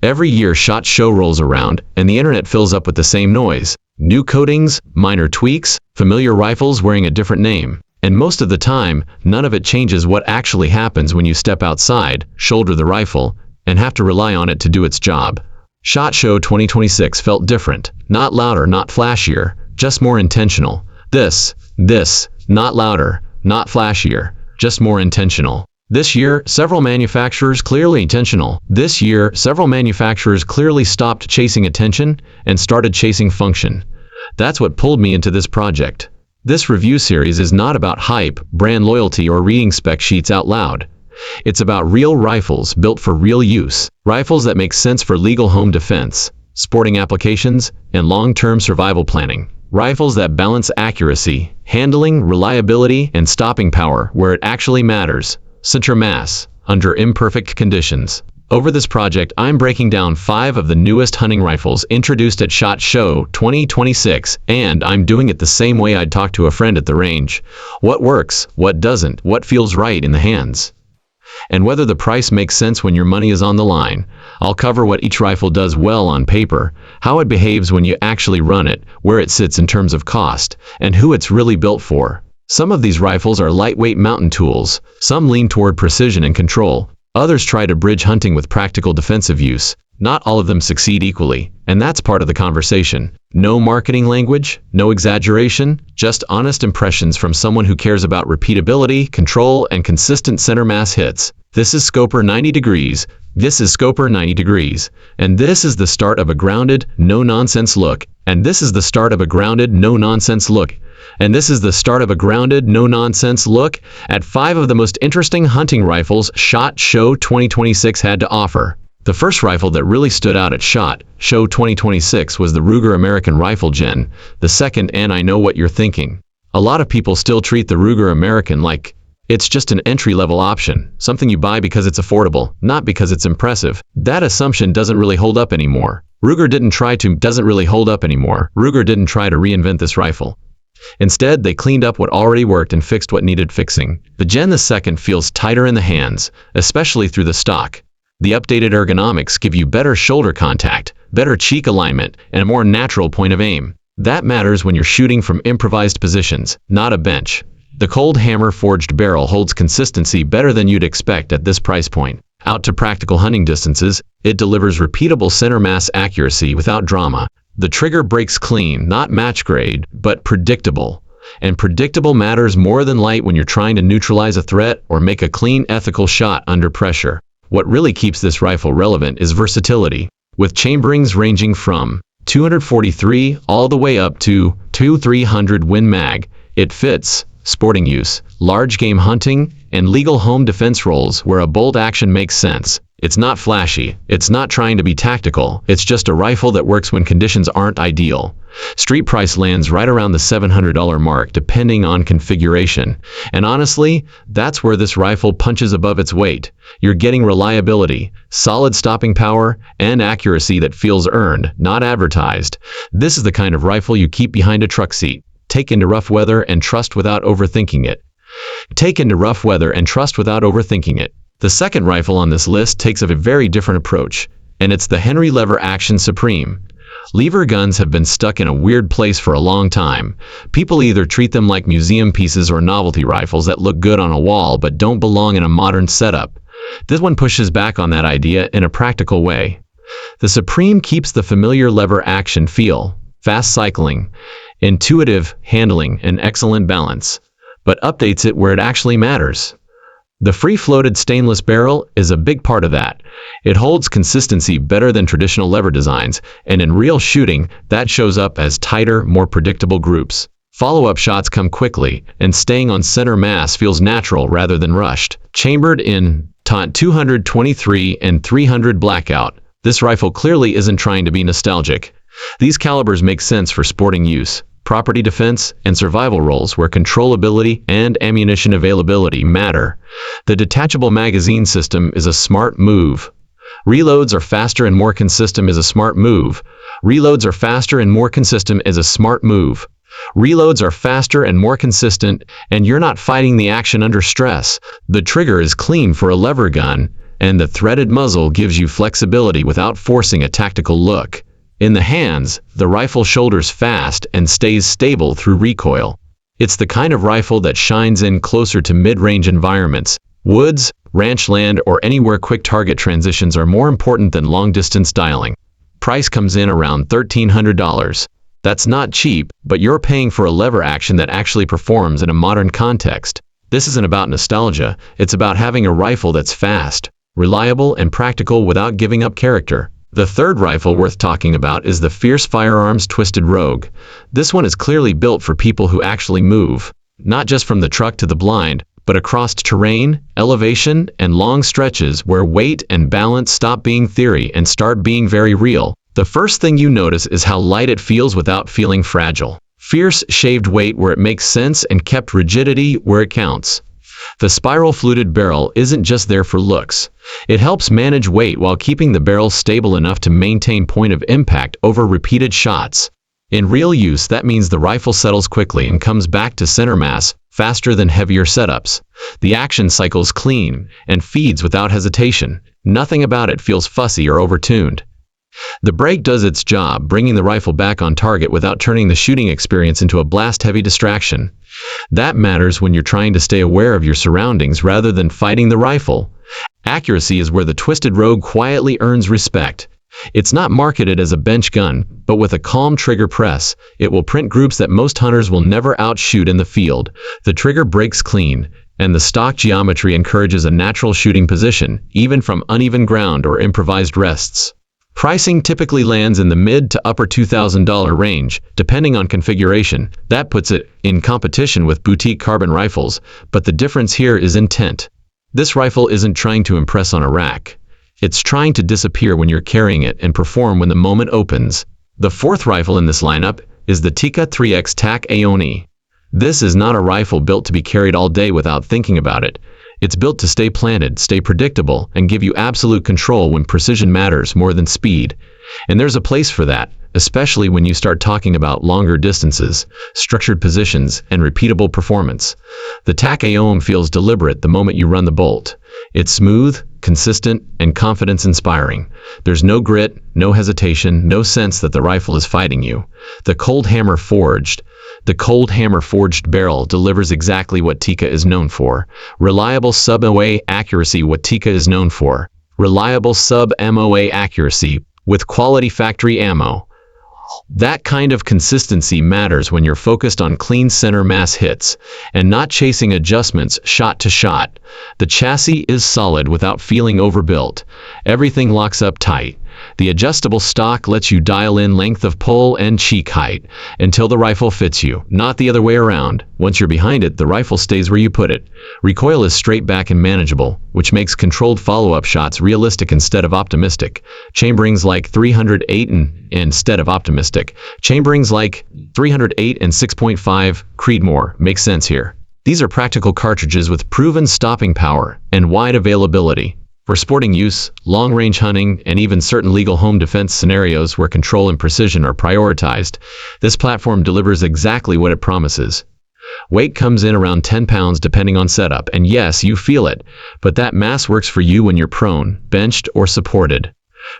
Every year SHOT Show rolls around, and the internet fills up with the same noise. New coatings, minor tweaks, familiar rifles wearing a different name. And most of the time, none of it changes what actually happens when you step outside, shoulder the rifle, and have to rely on it to do its job. SHOT Show 2026 felt different. Not louder, not flashier, just more intentional. This, not louder, not flashier, just more intentional. This year, several manufacturers clearly stopped chasing attention and started chasing function. That's what pulled me into this project. This review series is not about hype, brand loyalty, or reading spec sheets out loud. It's about real rifles built for real use. Rifles that make sense for legal home defense, sporting applications, and long-term survival planning. Rifles that balance accuracy, handling, reliability, and stopping power where it actually matters. Center mass, under imperfect conditions. Over this project, I'm breaking down 5 of the newest hunting rifles introduced at SHOT Show 2026, and I'm doing it the same way I'd talk to a friend at the range. What works, what doesn't, what feels right in the hands, and whether the price makes sense when your money is on the line. I'll cover what each rifle does well on paper, how it behaves when you actually run it, where it sits in terms of cost, and who it's really built for. Some of these rifles are lightweight mountain tools, some lean toward precision and control, others try to bridge hunting with practical defensive use. Not all of them succeed equally, and that's part of the conversation. No marketing language, no exaggeration, just honest impressions from someone who cares about repeatability, control, and consistent center mass hits. This is Scoper 90 Degrees. This is Scoper 90 Degrees. And this is the start of a grounded, no-nonsense look. And this is the start of a grounded, no-nonsense look. And this is the start of a grounded, no-nonsense look at 5 of the most interesting hunting rifles SHOT Show 2026 had to offer. The first rifle that really stood out at SHOT Show 2026 was the Ruger American Rifle Gen. The second, and I know what you're thinking. A lot of people still treat the Ruger American like it's just an entry-level option, something you buy because it's affordable, not because it's impressive. That assumption doesn't really hold up anymore. Ruger didn't try to reinvent this rifle. Instead, they cleaned up what already worked and fixed what needed fixing. The Gen the second feels tighter in the hands, especially through the stock. The updated ergonomics give you better shoulder contact, better cheek alignment, and a more natural point of aim. That matters when you're shooting from improvised positions, not a bench. The cold hammer forged barrel holds consistency better than you'd expect at this price point. Out to practical hunting distances, it delivers repeatable center mass accuracy without drama. The trigger breaks clean, not match grade, but predictable. And predictable matters more than light when you're trying to neutralize a threat or make a clean, ethical shot under pressure. What really keeps this rifle relevant is versatility. With chamberings ranging from 243 all the way up to 300 Win Mag, it fits sporting use, large game hunting, and legal home defense roles where a bolt action makes sense. It's not flashy, it's not trying to be tactical, it's just a rifle that works when conditions aren't ideal. Street price lands right around the $700 mark depending on configuration. And honestly, that's where this rifle punches above its weight. You're getting reliability, solid stopping power, and accuracy that feels earned, not advertised. This is the kind of rifle you keep behind a truck seat. Take into rough weather and trust without overthinking it. The second rifle on this list takes a very different approach, and it's the Henry Lever Action Supreme. Lever guns have been stuck in a weird place for a long time. People either treat them like museum pieces or novelty rifles that look good on a wall but don't belong in a modern setup. This one pushes back on that idea in a practical way. The Supreme keeps the familiar lever action feel, fast cycling, intuitive handling, and excellent balance, but updates it where it actually matters. The free-floated stainless barrel is a big part of that. It holds consistency better than traditional lever designs, and in real shooting, that shows up as tighter, more predictable groups. Follow-up shots come quickly, and staying on center mass feels natural rather than rushed. Chambered in 223 and 300 Blackout, this rifle clearly isn't trying to be nostalgic. These calibers make sense for sporting use, property defense, and survival roles where controllability and ammunition availability matter. The detachable magazine system is a smart move. Reloads are faster and more consistent is a smart move. Reloads are faster and more consistent, and you're not fighting the action under stress. The trigger is clean for a lever gun, and the threaded muzzle gives you flexibility without forcing a tactical look. In the hands, the rifle shoulders fast and stays stable through recoil. It's the kind of rifle that shines in closer to mid-range environments. Woods, ranch land, or anywhere quick target transitions are more important than long-distance dialing. Price comes in around $1,300. That's not cheap, but you're paying for a lever action that actually performs in a modern context. This isn't about nostalgia, it's about having a rifle that's fast, reliable, and practical without giving up character. The third rifle worth talking about is the fierce Firearms Twisted Rogue. This one is clearly built for people who actually move, not just from the truck to the blind, but across terrain, elevation, and long stretches where weight and balance stop being theory and start being very real. The first thing you notice is how light it feels without feeling fragile. Fierce shaved weight where it makes sense and kept rigidity where it counts. The spiral fluted barrel isn't just there for looks. It helps manage weight while keeping the barrel stable enough to maintain point of impact over repeated shots. In real use, that means the rifle settles quickly and comes back to center mass faster than heavier setups. The action cycles clean and feeds without hesitation. Nothing about it feels fussy or overtuned. The brake does its job, bringing the rifle back on target without turning the shooting experience into a blast-heavy distraction. That matters when you're trying to stay aware of your surroundings rather than fighting the rifle. Accuracy is where the Twisted Rogue quietly earns respect. It's not marketed as a bench gun, but with a calm trigger press, it will print groups that most hunters will never outshoot in the field. The trigger breaks clean, and the stock geometry encourages a natural shooting position, even from uneven ground or improvised rests. Pricing typically lands in the mid to upper $2,000 range, depending on configuration. That puts it in competition with boutique carbon rifles, but the difference here is intent. This rifle isn't trying to impress on a rack. It's trying to disappear when you're carrying it and perform when the moment opens. The fourth rifle in this lineup is the Tikka T3x TAC A1. This is not a rifle built to be carried all day without thinking about it. It's built to stay planted, stay predictable, and give you absolute control when precision matters more than speed. And there's a place for that, especially when you start talking about longer distances, structured positions, and repeatable performance. The TAC A1 feels deliberate the moment you run the bolt. It's smooth, consistent, and confidence-inspiring. There's no grit, no hesitation, no sense that the rifle is fighting you. The cold hammer forged barrel delivers exactly what Tikka is known for. Reliable sub-MOA accuracy, what Tikka is known for. Reliable sub-MOA accuracy with quality factory ammo. That kind of consistency matters when you're focused on clean center mass hits and not chasing adjustments shot to shot. The chassis is solid without feeling overbuilt. Everything locks up tight. The adjustable stock lets you dial in length of pull and cheek height until the rifle fits you, not the other way around. Once you're behind it, the rifle stays where you put it. Recoil is straight back and manageable, which makes controlled follow-up shots realistic instead of optimistic. Chamberings like 308 instead of optimistic. Chamberings like 308 and 6.5 Creedmoor make sense here. These are practical cartridges with proven stopping power and wide availability. For sporting use, long-range hunting, and even certain legal home defense scenarios where control and precision are prioritized, this platform delivers exactly what it promises. Weight comes in around 10 pounds depending on setup, and yes, you feel it, but that mass works for you when you're prone, benched, or supported.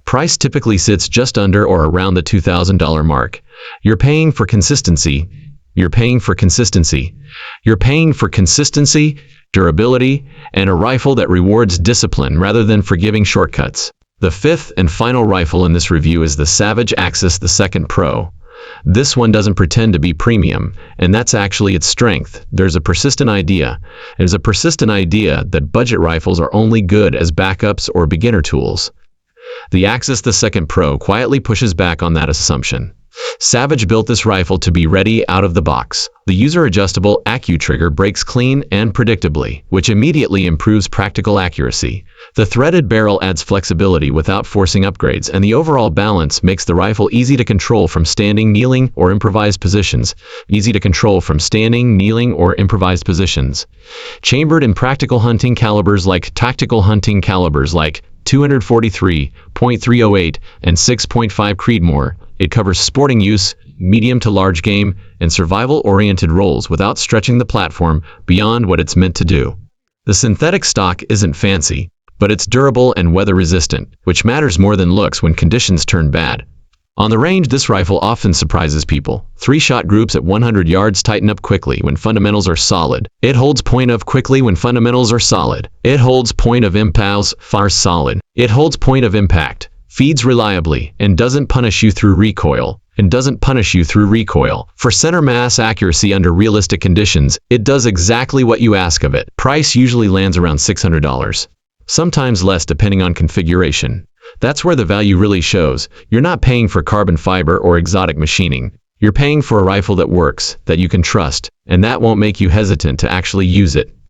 Price typically sits just under or around the $2,000 mark. You're paying for consistency. You're paying for consistency. You're paying for consistency, durability, and a rifle that rewards discipline rather than forgiving shortcuts. The fifth and final rifle in this review is the Savage Axis II Pro. This one doesn't pretend to be premium, and that's actually its strength. There's a persistent idea that budget rifles are only good as backups or beginner tools. The Axis II Pro quietly pushes back on that assumption. Savage built this rifle to be ready out of the box. The user-adjustable AccuTrigger breaks clean and predictably, which immediately improves practical accuracy. The threaded barrel adds flexibility without forcing upgrades, and the overall balance makes the rifle easy to control from standing, kneeling, or improvised positions. Chambered in practical hunting calibers like tactical hunting calibers like 243, .308, and 6.5 Creedmoor, it covers sporting use, medium to large game, and survival-oriented roles without stretching the platform beyond what it's meant to do. The synthetic stock isn't fancy, but it's durable and weather-resistant, which matters more than looks when conditions turn bad. On the range, this rifle often surprises people. 3-shot groups at 100 yards tighten up quickly when fundamentals are solid. It holds point of quickly when fundamentals are solid. It holds point of impulse, fires solid. It holds point of impact, feeds reliably, and doesn't punish you through recoil. For center mass accuracy under realistic conditions, it does exactly what you ask of it. Price usually lands around $600. Sometimes less depending on configuration. That's where the value really shows. You're not paying for carbon fiber or exotic machining. You're paying for a rifle that works, that you can trust, and that won't make you hesitant to actually use it.